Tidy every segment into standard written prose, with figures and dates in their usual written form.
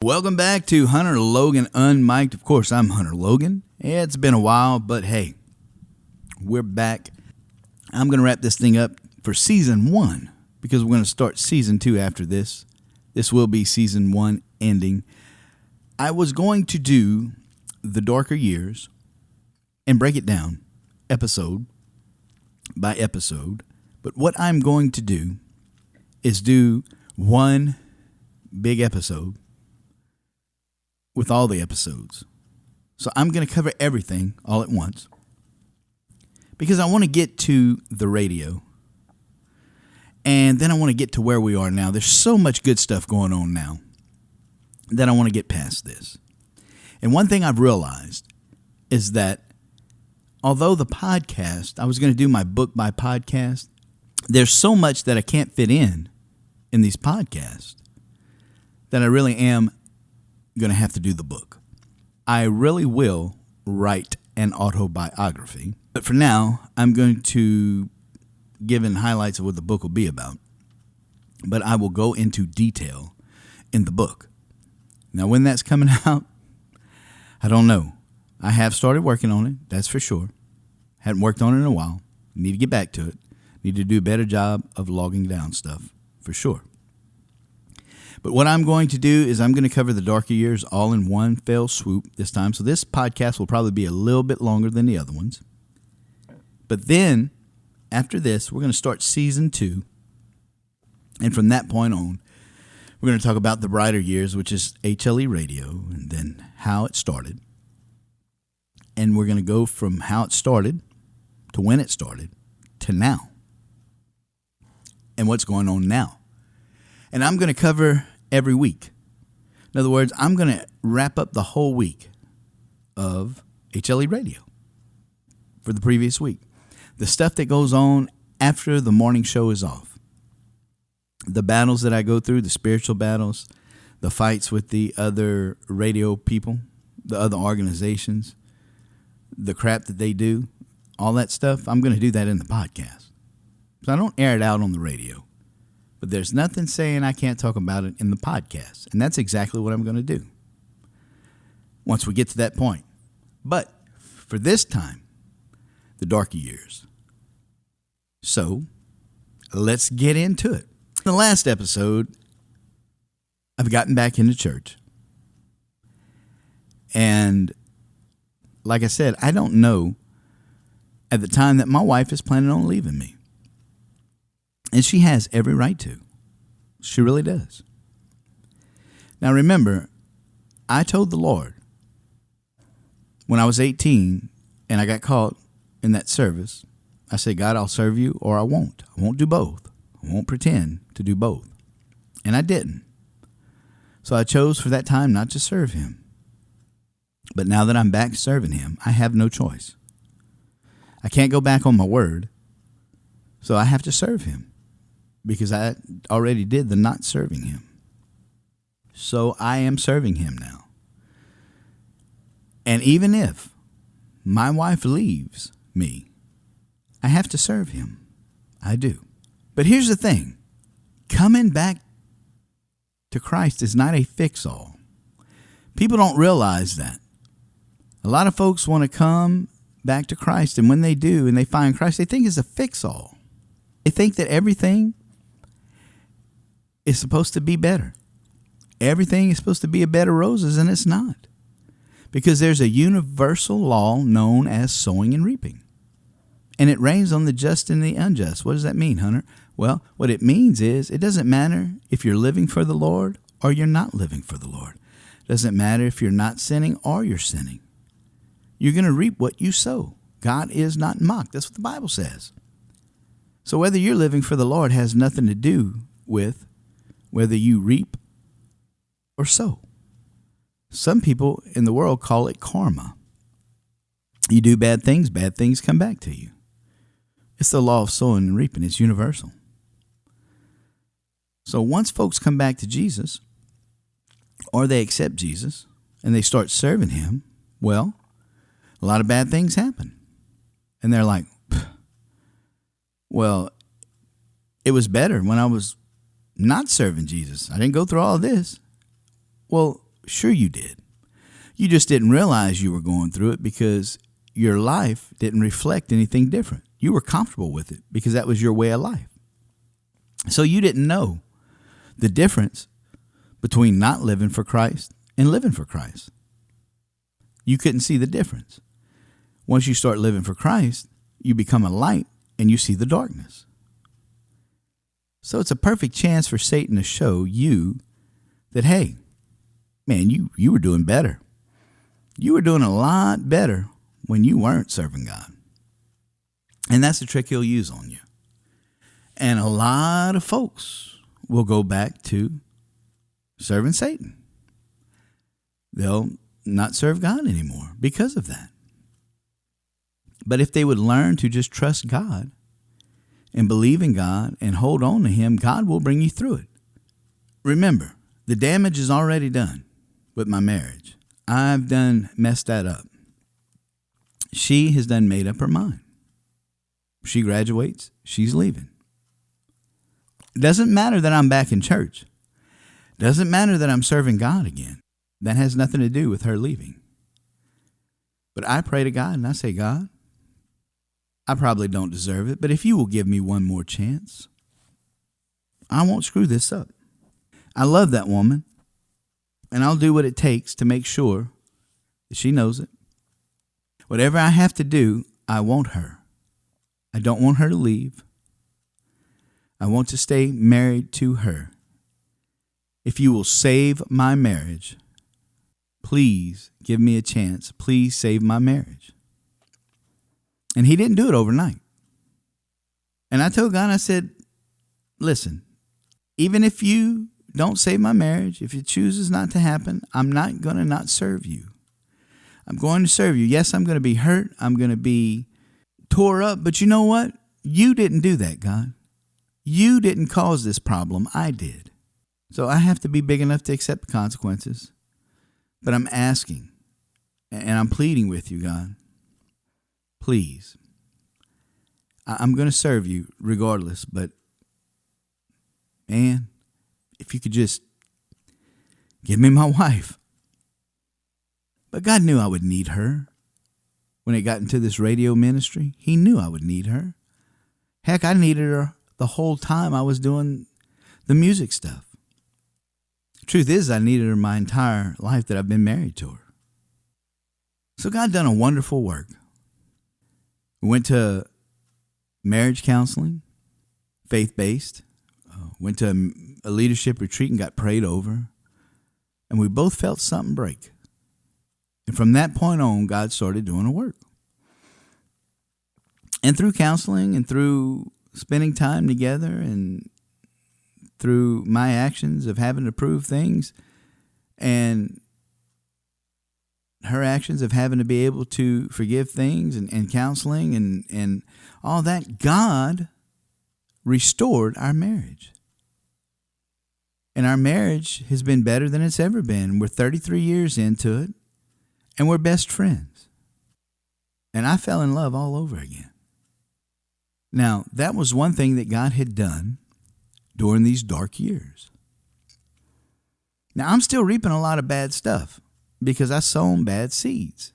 Welcome back to Hunter Logan Unmiked. Of course, I'm Hunter Logan. Yeah, it's been a while, but hey, we're back. I'm going to wrap this thing up for season 1 because we're going to start season 2 after this. This will be season 1 ending. I was going to do the darker years and break it down episode by episode, but what I'm going to do is do one big episode with all the episodes. So I'm going to cover everything all at once because I want to get to the radio. And then I want to get to where we are now. There's so much good stuff going on now that I want to get past this. And one thing I've realized is that although the podcast, I was going to do my book by podcast, there's so much that I can't fit in these podcasts that I really am going to have to do the book. I really will write an autobiography, but for now, I'm going to give in highlights of what the book will be about, but I will go into detail in the book. Now, when that's coming out, I don't know. I have started working on it, that's for sure. Hadn't worked on it in a while. Need to get back to it. Need to do a better job of logging down stuff, for sure. But what I'm going to do is I'm going to cover the darker years all in one fell swoop this time. So this podcast will probably be a little bit longer than the other ones. But then, after this, we're going to start season 2. And from that point on, we're going to talk about the brighter years, which is HLE radio, and then how it started. And we're going to go from how it started to when it started to now. And what's going on now. And I'm going to cover every week. In other words, I'm going to wrap up the whole week of HLE radio for the previous week. The stuff that goes on after the morning show is off. The battles that I go through, the spiritual battles, the fights with the other radio people, the other organizations, the crap that they do, all that stuff, I'm going to do that in the podcast. So I don't air it out on the radio. But there's nothing saying I can't talk about it in the podcast. And that's exactly what I'm going to do once we get to that point. But for this time, the darker years. So let's get into it. In the last episode, I've gotten back into church. And like I said, I don't know at the time that my wife is planning on leaving me. And she has every right to. She really does. Now remember, I told the Lord when I was 18 and I got caught in that service, I said, God, I'll serve you or I won't. I won't do both. I won't pretend to do both. And I didn't. So I chose for that time not to serve him. But now that I'm back serving him, I have no choice. I can't go back on my word. So I have to serve him. Because I already did the not serving him. So I am serving him now. And even if my wife leaves me, I have to serve him. I do. But here's the thing. Coming back to Christ is not a fix-all. People don't realize that. A lot of folks want to come back to Christ, and when they do and they find Christ, they think it's a fix-all. They think that everything is supposed to be better. Everything is supposed to be a bed of roses, and it's not. Because there's a universal law known as sowing and reaping. And it rains on the just and the unjust. What does that mean, Hunter? Well, what it means is it doesn't matter if you're living for the Lord or you're not living for the Lord. It doesn't matter if you're not sinning or you're sinning. You're going to reap what you sow. God is not mocked. That's what the Bible says. So whether you're living for the Lord has nothing to do with whether you reap or sow. Some people in the world call it karma. You do bad things come back to you. It's the law of sowing and reaping. It's universal. So once folks come back to Jesus, or they accept Jesus, and they start serving him, well, a lot of bad things happen. And they're like, well, it was better when I was not serving Jesus. I didn't go through all of this. Well, Sure you did. You just didn't realize you were going through it because your life didn't reflect anything different. You were comfortable with it because that was your way of life. So you didn't know the difference between not living for Christ and living for Christ. You couldn't see the difference. Once you start living for Christ, you become a light and you see the darkness. So it's a perfect chance for Satan to show you that, hey, man, you were doing better. You were doing a lot better when you weren't serving God. And that's the trick he'll use on you. And a lot of folks will go back to serving Satan. They'll not serve God anymore because of that. But if they would learn to just trust God and believe in God and hold on to him, God will bring you through it. Remember, the damage is already done with my marriage. I've done messed that up. She has done made up her mind. She graduates, she's leaving. It doesn't matter that I'm back in church. Doesn't matter that I'm serving God again. That has nothing to do with her leaving. But I pray to God and I say, God, I probably don't deserve it, but if you will give me one more chance, I won't screw this up. I love that woman, and I'll do what it takes to make sure that she knows it. Whatever I have to do, I want her. I don't want her to leave. I want to stay married to her. If you will save my marriage, please give me a chance. Please save my marriage. And he didn't do it overnight. And I told God, I said, listen, even if you don't save my marriage, if it chooses not to happen, I'm not going to not serve you. I'm going to serve you. Yes, I'm going to be hurt. I'm going to be tore up. But you know what? You didn't do that, God. You didn't cause this problem. I did. So I have to be big enough to accept the consequences. But I'm asking and I'm pleading with you, God. Please. I'm going to serve you regardless. But, man, if you could just give me my wife. But God knew I would need her. When it got into this radio ministry, he knew I would need her. Heck, I needed her the whole time I was doing the music stuff. The truth is, I needed her my entire life that I've been married to her. So God done a wonderful work. We went to marriage counseling, faith-based. Went to a leadership retreat and got prayed over. And we both felt something break. And from that point on, God started doing the work. And through counseling and through spending time together and through my actions of having to prove things and her actions of having to be able to forgive things and counseling and all that, God restored our marriage. And our marriage has been better than it's ever been. We're 33 years into it, and we're best friends. And I fell in love all over again. Now, that was one thing that God had done during these dark years. Now, I'm still reaping a lot of bad stuff because I sown bad seeds.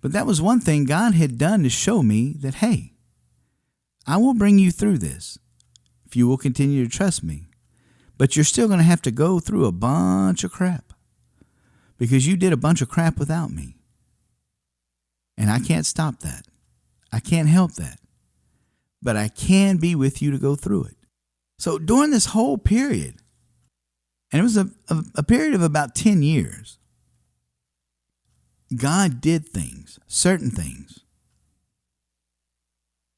But that was one thing God had done to show me that, hey, I will bring you through this if you will continue to trust me. But you're still going to have to go through a bunch of crap because you did a bunch of crap without me. And I can't stop that. I can't help that. But I can be with you to go through it. So during this whole period, and it was a period of about 10 years, God did things, certain things,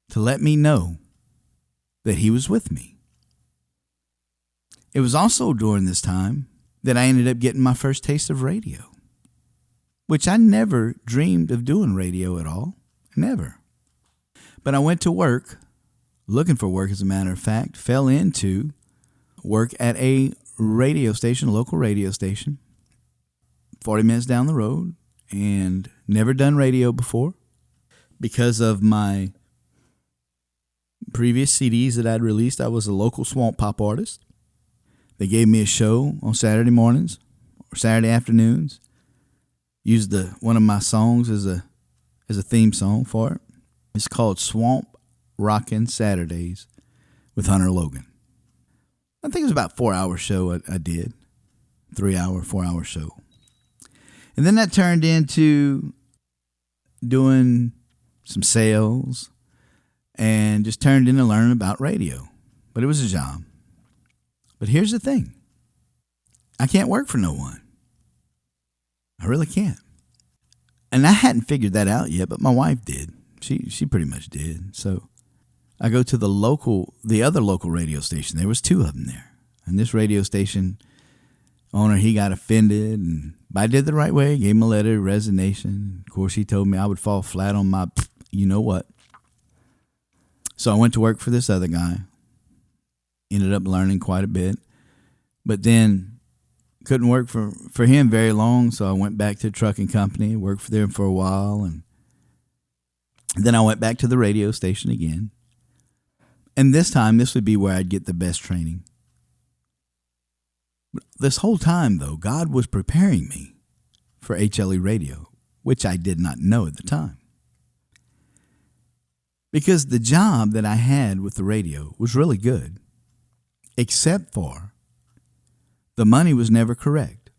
to let me know that he was with me. It was also during this time that I ended up getting my first taste of radio, which I never dreamed of doing radio at all. Never. But I went to work, looking for work as a matter of fact, fell into work at a radio station, a local radio station, 40 minutes down the road, and never done radio before because of my previous CDs that I'd released. I was a local swamp pop artist. They gave me a show on Saturday mornings or Saturday afternoons. Used one of my songs as a theme song for it. It's called Swamp Rockin' Saturdays with Hunter Logan. I think it was about a 4-hour show I did. 4-hour show. And then that turned into doing some sales and just turned into learning about radio. But it was a job. But here's the thing. I can't work for no one. I really can't. And I hadn't figured that out yet, but my wife did. She pretty much did. So I go to the other local radio station. There was 2 of them there. And this radio station owner, he got offended, but I did the right way. Gave him a letter of resignation. Of course, he told me I would fall flat on my you know what. So I went to work for this other guy. Ended up learning quite a bit. But then couldn't work for him very long, so I went back to the trucking company, worked for them for a while, and then I went back to the radio station again. And this time, this would be where I'd get the best training. This whole time, though, God was preparing me for HLE radio, which I did not know at the time. Because the job that I had with the radio was really good, except for the money was never correct.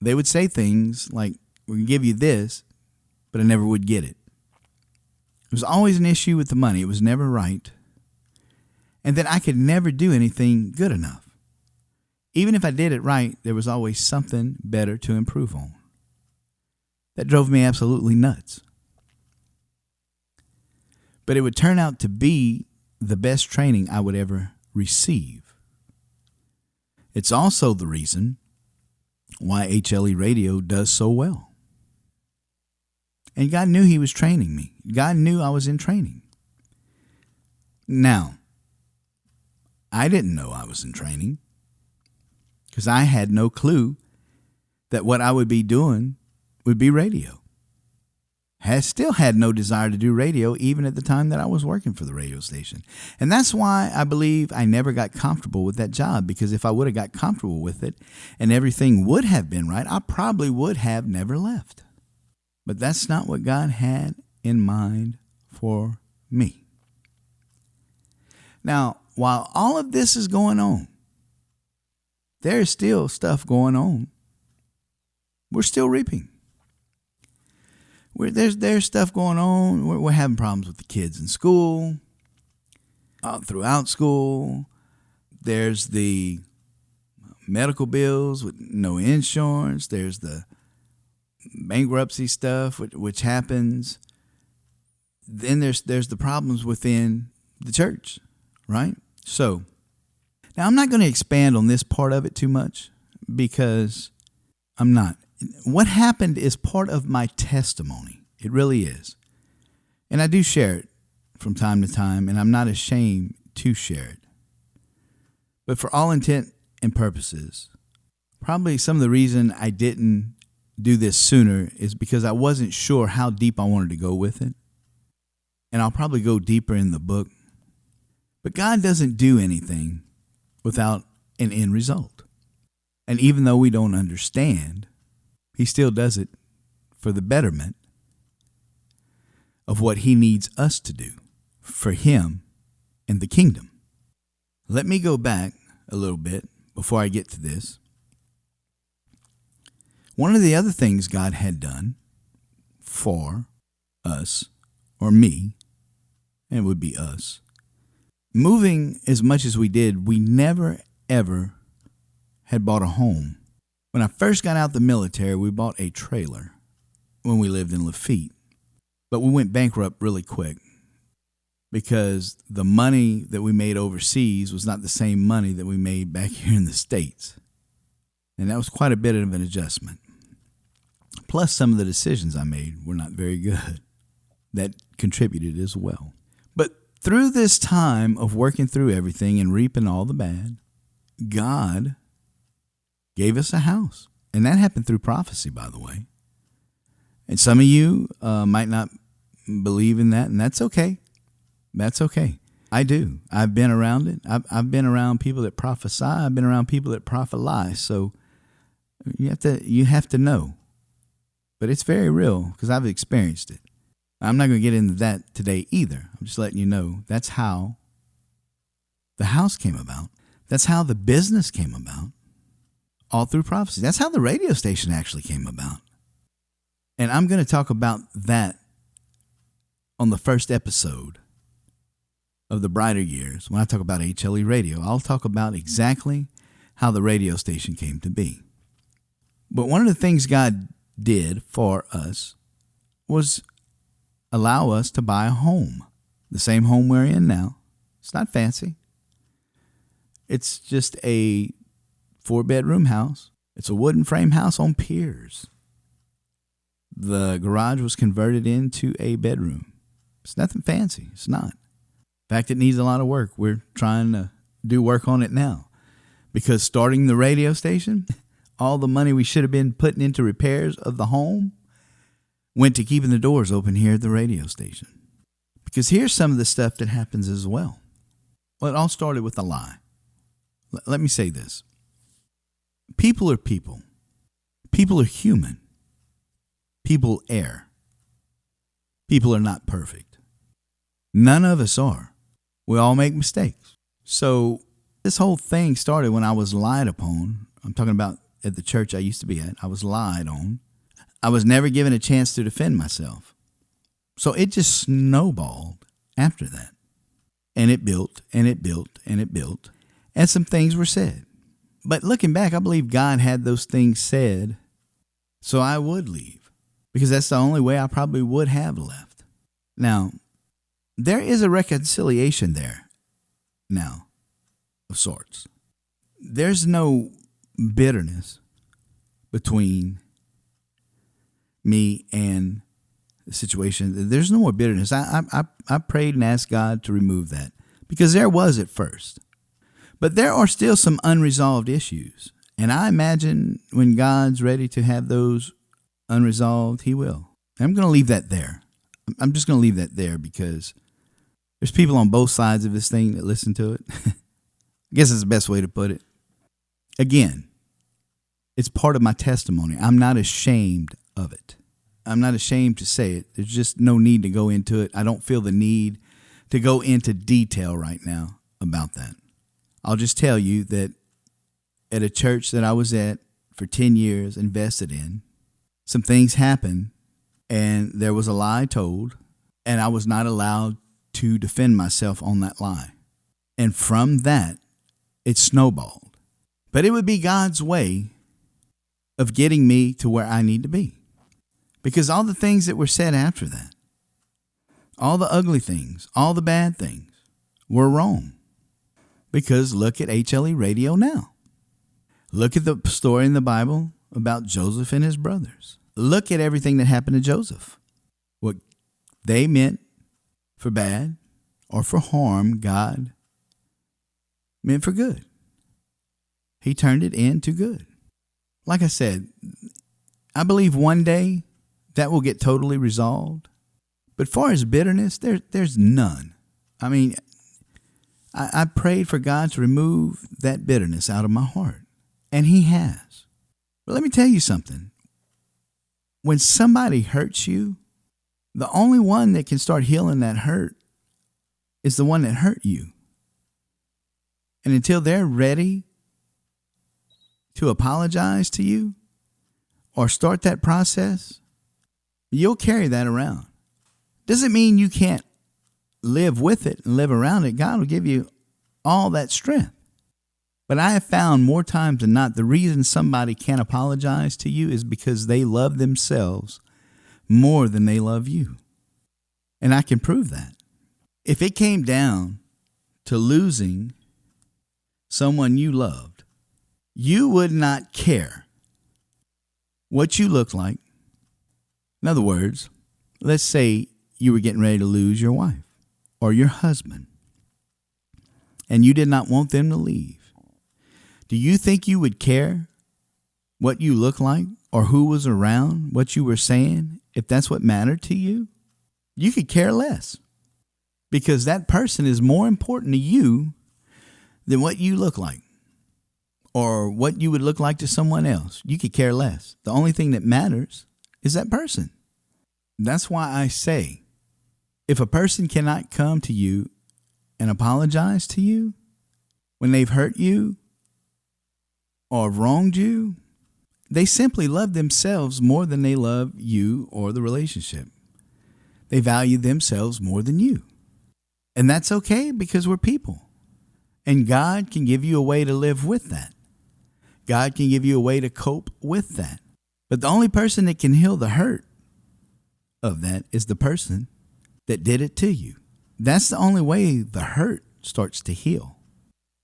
They would say things like, "We can give you this," but I never would get it. It was always an issue with the money. It was never right. And then I could never do anything good enough. Even if I did it right, there was always something better to improve on. That drove me absolutely nuts. But it would turn out to be the best training I would ever receive. It's also the reason why HLE radio does so well. And God knew He was training me. God knew I was in training. Now, I didn't know I was in training because I had no clue that what I would be doing would be radio. Still had no desire to do radio even at the time that I was working for the radio station. And that's why I believe I never got comfortable with that job, because if I would have got comfortable with it and everything would have been right, I probably would have never left. But that's not what God had in mind for me. Now, while all of this is going on, there's still stuff going on. We're still reaping. There's stuff going on. We're having problems with the kids in school, throughout school. There's the medical bills with no insurance. There's the bankruptcy stuff, which happens. Then there's the problems within the church, right? So now I'm not going to expand on this part of it too much because I'm not. What happened is part of my testimony. It really is. And I do share it from time to time, and I'm not ashamed to share it. But for all intent and purposes, probably some of the reason I didn't do this sooner is because I wasn't sure how deep I wanted to go with it. And I'll probably go deeper in the book. But God doesn't do anything without an end result. And even though we don't understand, He still does it for the betterment of what He needs us to do for Him and the kingdom. Let me go back a little bit before I get to this. One of the other things God had done for us, or me, and it would be us, moving as much as we did, we never, ever had bought a home. When I first got out of the military, we bought a trailer when we lived in Lafitte. But we went bankrupt really quick because the money that we made overseas was not the same money that we made back here in the States. And that was quite a bit of an adjustment. Plus, some of the decisions I made were not very good. That contributed as well. But through this time of working through everything and reaping all the bad, God gave us a house. And that happened through prophecy, by the way. And some of you might not believe in that, and that's okay. That's okay. I do. I've been around it. I've been around people that prophesy. I've been around people that prophesy. So you have to know. But it's very real because I've experienced it. I'm not going to get into that today either. I'm just letting you know that's how the house came about. That's how the business came about. All through prophecy. That's how the radio station actually came about. And I'm going to talk about that on the first episode of the Brighter Years. When I talk about HLE Radio, I'll talk about exactly how the radio station came to be. But one of the things God did for us was allow us to buy a home. The same home we're in now. It's not fancy. It's just a 4-bedroom house. It's a wooden frame house on piers. The garage was converted into a bedroom. It's nothing fancy. It's not. In fact, it needs a lot of work. We're trying to do work on it now. Because starting the radio station, all the money we should have been putting into repairs of the home went to keeping the doors open here at the radio station. Because here's some of the stuff that happens as well. Well, it all started with a lie. Let me say this. People are people. People are human. People err. People are not perfect. None of us are. We all make mistakes. So this whole thing started when I was lied upon. I'm talking about at the church I used to be at. I was lied on. I was never given a chance to defend myself. So it just snowballed after that. And it built, and it built, and it built. And some things were said. But looking back, I believe God had those things said so I would leave. Because that's the only way I probably would have left. Now, there is a reconciliation there now of sorts. There's no bitterness between me and the situation. There's no more bitterness. I prayed and asked God to remove that because there was at first. But there are still some unresolved issues. And I imagine when God's ready to have those unresolved, he will. And I'm going to leave that there. I'm just going to leave that there because there's people on both sides of this thing that listen to it. I guess it's the best way to put it. Again, it's part of my testimony. I'm not ashamed of it. I'm not ashamed to say it. There's just no need to go into it. I don't feel the need to go into detail right now about that. I'll just tell you that at a church that I was at for 10 years, invested in, some things happened and there was a lie told and I was not allowed to defend myself on that lie. And from that, it snowballed. But it would be God's way of getting me to where I need to be. Because all the things that were said after that, all the ugly things, all the bad things were wrong. Because look at HLE Radio now. Look at the story in the Bible about Joseph and his brothers. Look at everything that happened to Joseph. What they meant for bad or for harm, God meant for good. He turned it into good. Like I said, I believe one day that will get totally resolved. But far as bitterness, there's none. I mean, I prayed for God to remove that bitterness out of my heart. And he has. But let me tell you something. When somebody hurts you, the only one that can start healing that hurt is the one that hurt you. And until they're ready to apologize to you or start that process, you'll carry that around. Doesn't mean you can't live with it and live around it. God will give you all that strength. But I have found more times than not, the reason somebody can't apologize to you is because they love themselves more than they love you. And I can prove that. If it came down to losing someone you loved, you would not care what you look like. In other words, let's say you were getting ready to lose your wife or your husband, and you did not want them to leave. Do you think you would care what you look like or who was around, what you were saying, if that's what mattered to you? You could care less. because that person is more important to you than what you look like or what you would look like to someone else. You could care less. The only thing that matters is that person. That's why I say, if a person cannot come to you and apologize to you when they've hurt you or wronged you, they simply love themselves more than they love you or the relationship. They value themselves more than you. And that's okay, because we're people. And God can give you a way to live with that. God can give you a way to cope with that. But the only person that can heal the hurt of that is the person that did it to you. That's the only way the hurt starts to heal.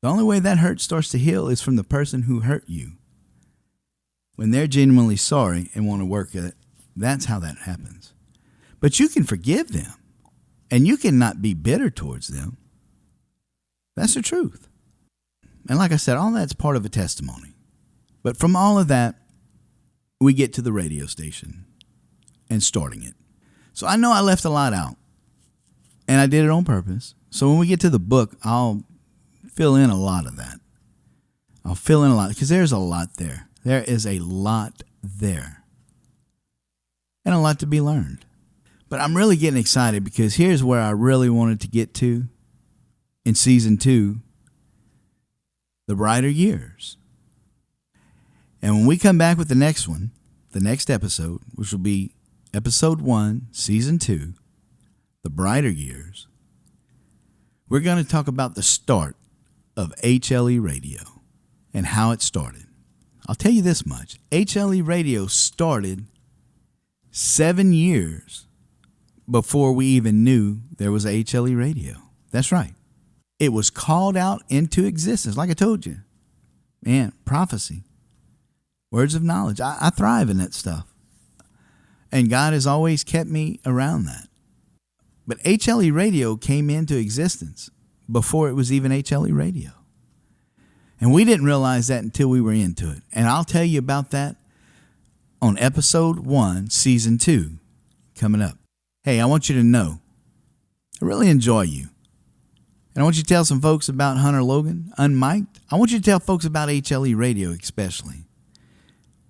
The only way that hurt starts to heal is from the person who hurt you. When they're genuinely sorry and want to work at it, that's how that happens. But you can forgive them, and you cannot be bitter towards them. That's the truth. And like I said, all that's part of a testimony. But from all of that, we get to the radio station and starting it. So I know I left a lot out, and I did it on purpose. So when we get to the book, I'll fill in a lot of that. I'll fill in a lot, because there's a lot there. There is a lot there. And a lot to be learned. But I'm really getting excited, because here's where I really wanted to get to in season 2, the brighter years. And when we come back with the next one, the next episode, which will be episode 1, season 2, the brighter years, we're going to talk about the start of HLE Radio and how it started. I'll tell you this much. HLE Radio started 7 years before we even knew there was a HLE Radio. That's right. It was called out into existence. Like I told you, man, prophecy, words of knowledge. I thrive in that stuff. And God has always kept me around that. But HLE Radio came into existence before it was even HLE Radio. And we didn't realize that until we were into it. And I'll tell you about that on episode 1, season 2, coming up. Hey, I want you to know, I really enjoy you. And I want you to tell some folks about Hunter Logan, Unmiked. I want you to tell folks about HLE Radio especially.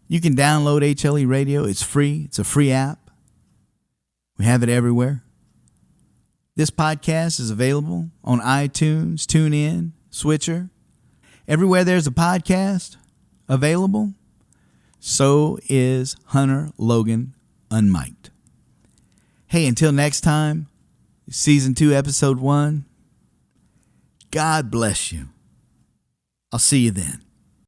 You can download HLE Radio. It's free. It's a free app. We have it everywhere. This podcast is available on iTunes, TuneIn, Switcher. Everywhere there's a podcast available, so is Hunter Logan Unmiked. Hey, until next time, season 2, episode 1, God bless you. I'll see you then.